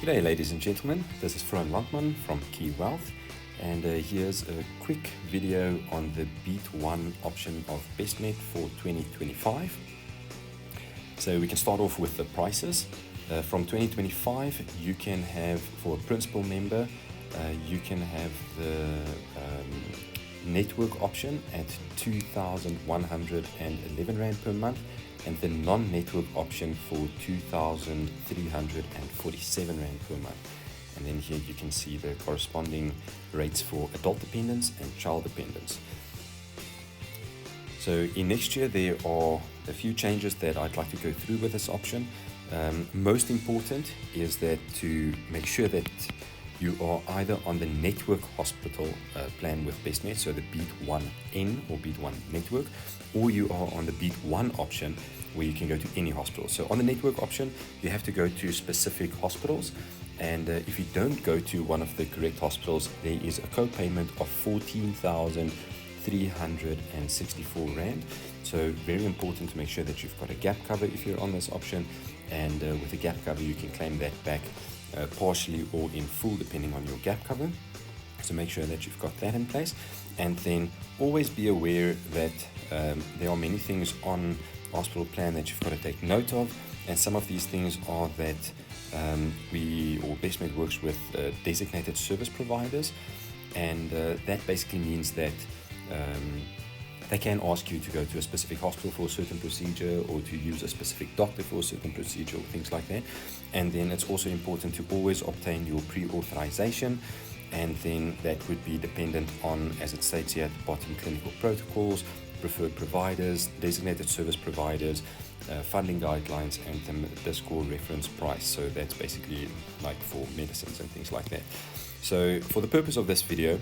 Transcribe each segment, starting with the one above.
G'day ladies and gentlemen, this is Froen Landman from Key Wealth, and here's a quick video on the Beat 1 option of Bestmed for 2025. So we can start off with the prices. From 2025 you can have, for a principal member, you can have the network option at 2,111 Rand per month, and the non-network option for 2,347 Rand per month. And then here you can see the corresponding rates for adult dependents and child dependents. So in next year there are a few changes that I'd like to go through with this option. Most important is that to make sure that you are either on the network hospital plan with Bestmed, so the Beat 1N or Beat 1 network, or you are on the Beat 1 option where you can go to any hospital. So on the network option, you have to go to specific hospitals, and if you don't go to one of the correct hospitals, there is a co-payment of 14,364 Rand. So very important to make sure that you've got a gap cover if you're on this option, and with a gap cover you can claim that back partially or in full depending on your gap cover. So make sure that you've got that in place, and then always be aware that there are many things on hospital plan that you've got to take note of, and some of these things are that Bestmed works with designated service providers, and that basically means that they can ask you to go to a specific hospital for a certain procedure, or to use a specific doctor for a certain procedure, or things like that. And then it's also important to always obtain your pre-authorization, and then that would be dependent on, as it states here at the bottom, clinical protocols, preferred providers, designated service providers, funding guidelines, and the score reference price. So that's basically like for medicines and things like that. So for the purpose of this video,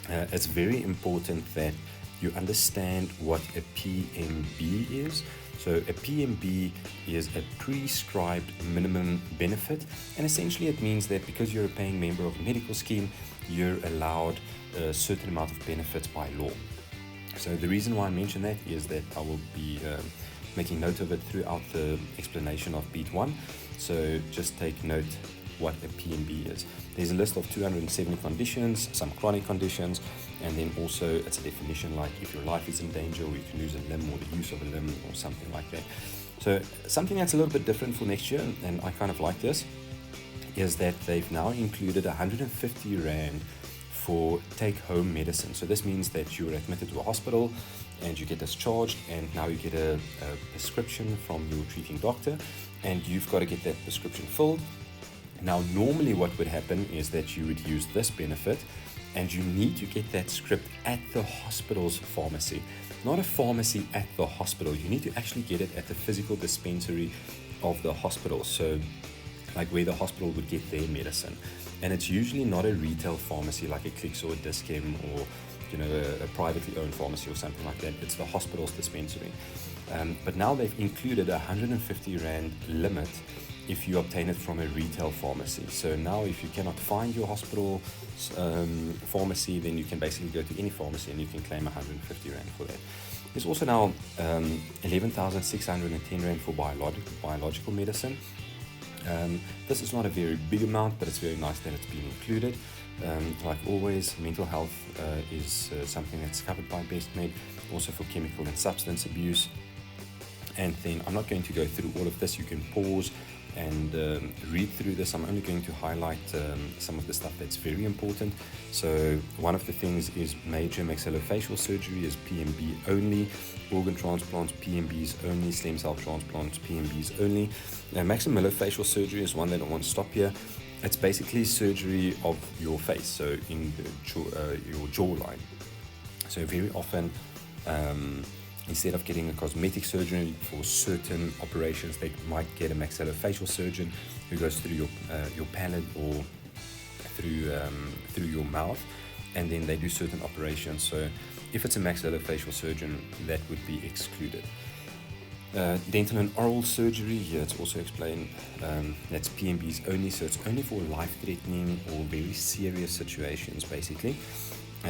it's very important that you understand what a PMB is. So a PMB is a prescribed minimum benefit, and essentially it means that because you're a paying member of a medical scheme, you're allowed a certain amount of benefits by law. So the reason why I mention that is that I will be making note of it throughout the explanation of Beat 1. So just take note what a PMB is. There's a list of 270 conditions, some chronic conditions, and then also it's a definition like if your life is in danger, or you can lose a limb, or the use of a limb, or something like that. So something that's a little bit different for next year, and I kind of like this, is that they've now included 150 Rand for take-home medicine. So this means that you're admitted to a hospital and you get discharged, and now you get a prescription from your treating doctor, and you've got to get that prescription filled. Now normally what would happen is that you would use this benefit, and you need to get that script at the hospital's pharmacy, not a pharmacy at the hospital. You need to actually get it at the physical dispensary of the hospital, so like where the hospital would get their medicine. And it's usually not a retail pharmacy like a Clicks or a Dis-Chem, or a privately owned pharmacy or something like that. It's the hospital's dispensary. But now they've included a 150 Rand limit if you obtain it from a retail pharmacy. So now if you cannot find your hospital pharmacy, then you can basically go to any pharmacy and you can claim 150 Rand for that. There's also now 11,610 Rand for biological medicine. This is not a very big amount, but it's very nice that it's been included. Like always, mental health is something that's covered by Bestmed, also for chemical and substance abuse. And then I'm not going to go through all of this. You can pause and read through this. I'm only going to highlight some of the stuff that's very important. So one of the things is major maxillofacial surgery is PMB only, organ transplants PMBs only, stem cell transplants PMBs only. Now maxillofacial surgery is one that I want to stop here. It's basically surgery of your face, so in the your jawline. So very often instead of getting a cosmetic surgeon for certain operations, they might get a maxillofacial surgeon who goes through your palate or through your mouth, and then they do certain operations. So if it's a maxillofacial surgeon, that would be excluded. Dental and oral surgery, here it's also explained, that's PMBs only, so it's only for life-threatening or very serious situations basically.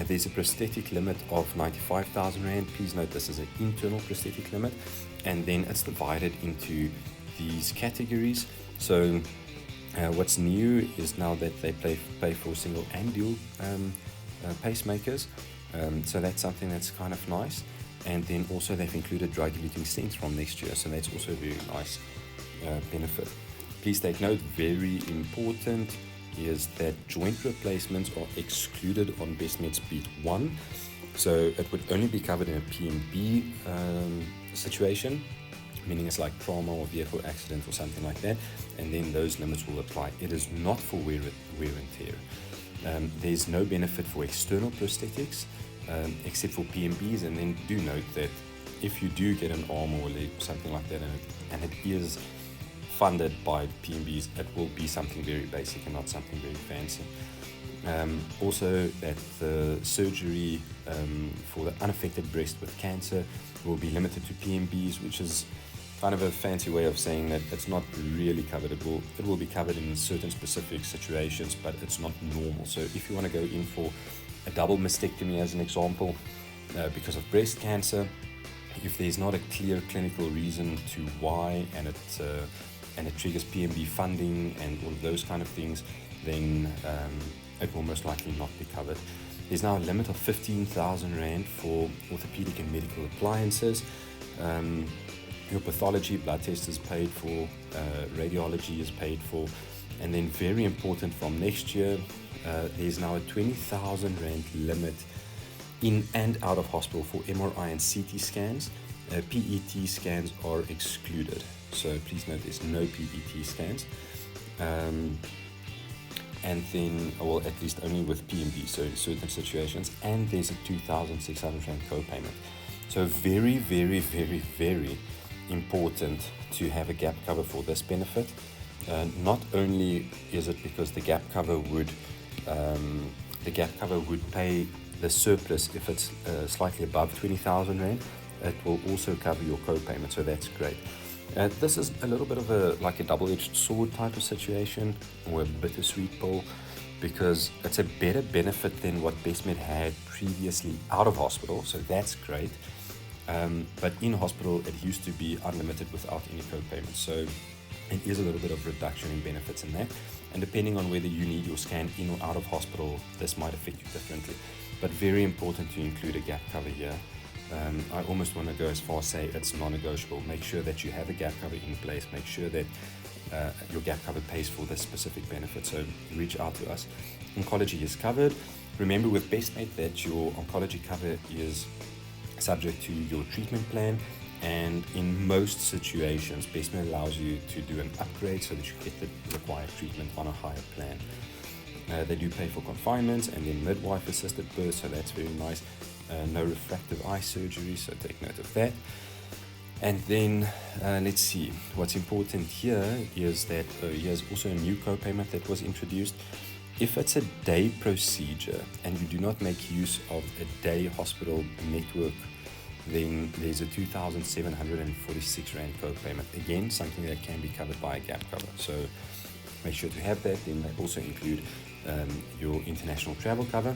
There's a prosthetic limit of 95,000 Rand. Please note this is an internal prosthetic limit, and then it's divided into these categories. So What's new is now that they pay for single and dual pacemakers, so that's something that's kind of nice. And then also they've included drug-eluting stents from next year, so that's also a very nice benefit. Please take note, very important, is that joint replacements are excluded on Bestmed Beat 1, so it would only be covered in a PMB situation, meaning it's like trauma or vehicle accident or something like that, and then those limits will apply. It is not for wear and tear. There's no benefit for external prosthetics except for PMBs, and then do note that if you do get an arm or a leg or something like that and it is funded by PMBs, it will be something very basic and not something very fancy. Also that the surgery for the unaffected breast with cancer will be limited to PMBs, which is kind of a fancy way of saying that it's not really covered. It will be covered in certain specific situations, but it's not normal. So if you want to go in for a double mastectomy as an example, because of breast cancer, if there's not a clear clinical reason to why, and it triggers PMB funding and all of those kind of things, then it will most likely not be covered. There's now a limit of 15,000 Rand for orthopedic and medical appliances. Your pathology, blood test is paid for, radiology is paid for, and then very important from next year, there's now a 20,000 Rand limit in and out of hospital for MRI and CT scans. PET scans are excluded, so please note there's no PET scans. And then, well, at least only with PMB, so in certain situations, and there's a 2,600 Rand co-payment. So very, very, very, very important to have a gap cover for this benefit. Not only is it because the gap cover would pay the surplus if it's slightly above 20,000 Rand, it will also cover your co-payment, so that's great. This is a little bit of a double-edged sword type of situation, or a bittersweet pill, because it's a better benefit than what Bestmed had previously out of hospital, so that's great. But in hospital, it used to be unlimited without any co-payment, so it is a little bit of reduction in benefits in that. And depending on whether you need your scan in or out of hospital, this might affect you differently. But very important to include a gap cover here. I almost want to go as far as say it's non-negotiable. Make sure that you have a gap cover in place. Make sure that your gap cover pays for this specific benefit. So reach out to us. Oncology is covered. Remember with Bestmed that your oncology cover is subject to your treatment plan, and in most situations Bestmed allows you to do an upgrade so that you get the required treatment on a higher plan. They do pay for confinement and then midwife assisted birth, so that's very nice. No refractive eye surgery, so take note of that. And then let's see, what's important here is that here's also a new co-payment that was introduced. If it's a day procedure and you do not make use of a day hospital network, then there's a 2,746 Rand co-payment. Again, something that can be covered by a gap cover, so make sure to have that. Then they also include your international travel cover.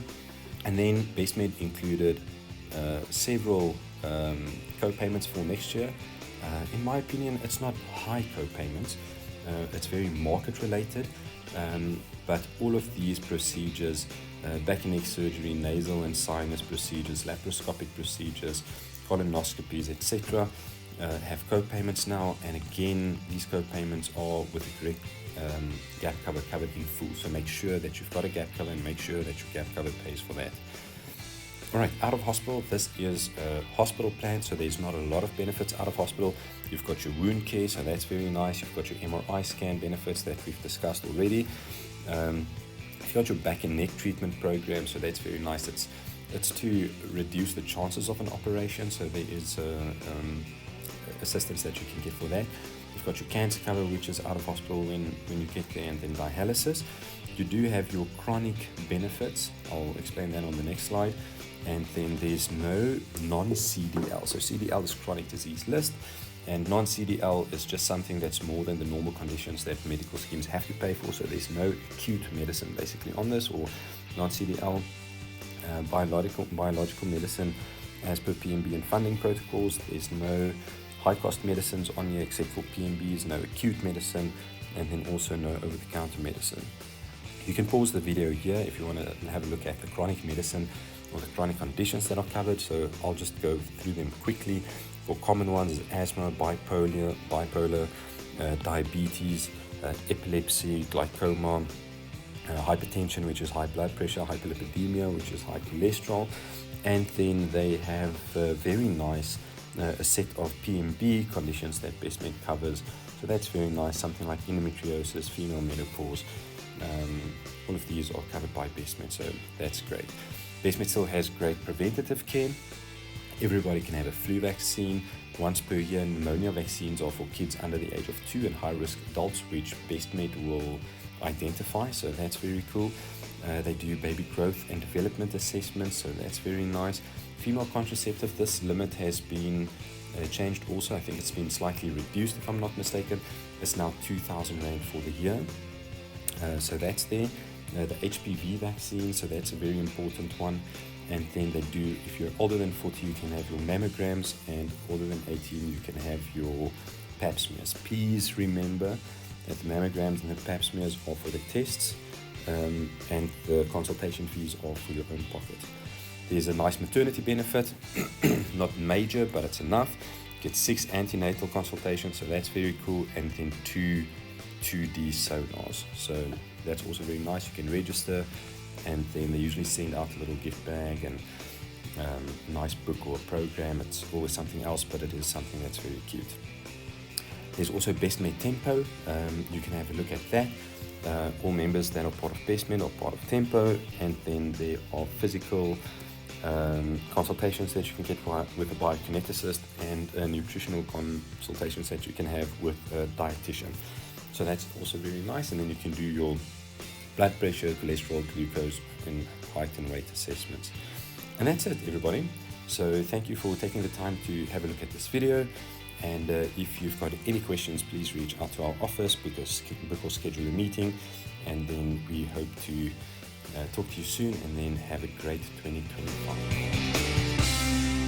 And then Bestmed included several co-payments for next year. In my opinion, it's not high co-payments. It's very market related. But all of these procedures, back and neck surgery, nasal and sinus procedures, laparoscopic procedures, colonoscopies, etc., have co-payments now. And again, these co-payments are with the correct gap cover covered in full. So make sure that you've got a gap cover and make sure that your gap cover pays for that. Alright, out of hospital, this is a hospital plan, so there's not a lot of benefits out of hospital. You've got your wound care, so that's very nice. You've got your MRI scan benefits that we've discussed already. You've got your back and neck treatment program, so that's very nice. It's to reduce the chances of an operation, so there is assistance that you can get for that. You've got your cancer cover, which is out of hospital when you get there, and then dialysis. You do have your chronic benefits. I'll explain that on the next slide. And then there's no non-CDL. So CDL is chronic disease list, and non-CDL is just something that's more than the normal conditions that medical schemes have to pay for. So there's no acute medicine basically on this, or non-CDL. Biological medicine as per PMB and funding protocols. There's no high cost medicines on here except for PMBs, no acute medicine, and then also no over-the-counter medicine. You can pause the video here if you want to have a look at the chronic medicine or the chronic conditions that are covered, so I'll just go through them quickly. For common ones is asthma, bipolar, diabetes, epilepsy, glaucoma, hypertension, which is high blood pressure, hyperlipidemia, which is high cholesterol, and then they have very nice a set of PMD conditions that Bestmed covers. So that's very nice, something like endometriosis, female menopause. All of these are covered by Bestmed, so that's great. Bestmed still has great preventative care. Everybody can have a flu vaccine once per year. Pneumonia vaccines are for kids under the age of 2 and high-risk adults, which Bestmed will identify, so that's very cool. They do baby growth and development assessments, so that's very nice. Female contraceptive, this limit has been changed also. I think it's been slightly reduced if I'm not mistaken. It's now 2,000 Rand for the year. So that's there. The HPV vaccine, so that's a very important one. And then they do, if you're older than 40, you can have your mammograms, and older than 18, you can have your pap smears. Please remember that the mammograms and the pap smears are for the tests, and the consultation fees are for your own pocket. There's a nice maternity benefit, not major, but it's enough. You get 6 antenatal consultations, so that's very cool, and then 2 2D sonars. So that's also very nice. You can register, and then they usually send out a little gift bag and a nice book or a program. It's always something else, but it is something that's very cute. There's also Bestmed Tempo. You can have a look at that. All members that are part of Bestmed are part of Tempo, and then there are physical consultations that you can get with a biokineticist, and nutritional consultations that you can have with a dietitian. So that's also very nice, and then you can do your blood pressure, cholesterol, glucose, and height and weight assessments. And that's it, everybody. So thank you for taking the time to have a look at this video. And if you've got any questions, please reach out to our office, book or schedule a meeting, and then we hope to talk to you soon, and then have a great 2025.